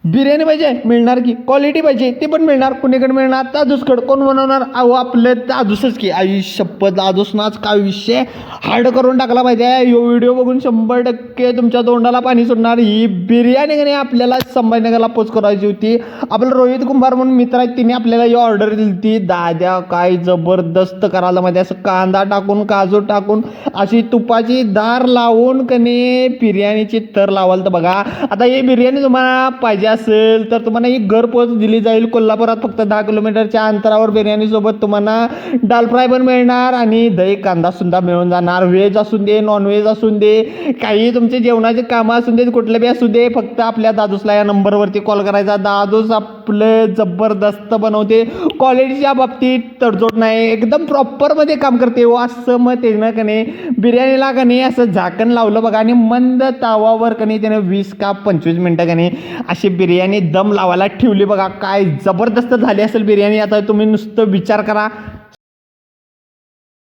बिर्याणी पाहिजे मिळणार की, क्वालिटी पाहिजे ते पण मिळणार. कुणीकडे मिळणार? दादूसकडं. कोण बनवणार? अहो आपलं दादूसच की. आई शपथ, दादूसनाच काय विषय हार्ड करून टाकला पाहिजे. यो व्हिडिओ बघून 100% तुमच्या तोंडाला पाणी सुटणार. ही बिर्याणी का नाही आपल्याला संभाजीनगरला पोच करायची होती. आपलं रोहित कुंभार म्हणून मित्र आहेत, तिने आपल्याला ही ऑर्डर दिली ती. दाद्या काय जबरदस्त करायला मध्ये, असं कांदा टाकून काजू टाकून अशी तुपाची धार लावून कने बिर्याणीची तर लावाल. तर बघा आता ही बिर्याणी तुम्हाला पाहिजे असेल तर तुम्हाला ही घरपोच दिली जाईल. कोल्हापुरात फक्त 10 किलोमीटरच्या अंतरावर बिर्याणी सोबत तुम्हाला दाल फ्राय पण मिळणार आणि दही कांदा सुद्धा मिळून जाणार. व्हेज असून दे, नॉनव्हेज असून दे, काही तुमचे जेवणाचे कामं असून दे, कुठले बी असू दे, फक्त आपल्या दादूसला या नंबरवरती कॉल करायचा. दादूस आपलं जबरदस्त बनवते. क्वालिटीच्या बाबतीत तडजोड नाही, एकदम प्रॉपरमध्ये काम करते. असं मग त्यानं कने बिर्याणीला कने असं झाकण लावलं बघा आणि मंद तावावर कने त्याने 20 का 25 मिनटं कने अशी बिर्याणी दम लावायला ठेवली बघा. काय जबरदस्त झाली असेल बिर्याणी. आता तुम्ही नुसतं विचार करा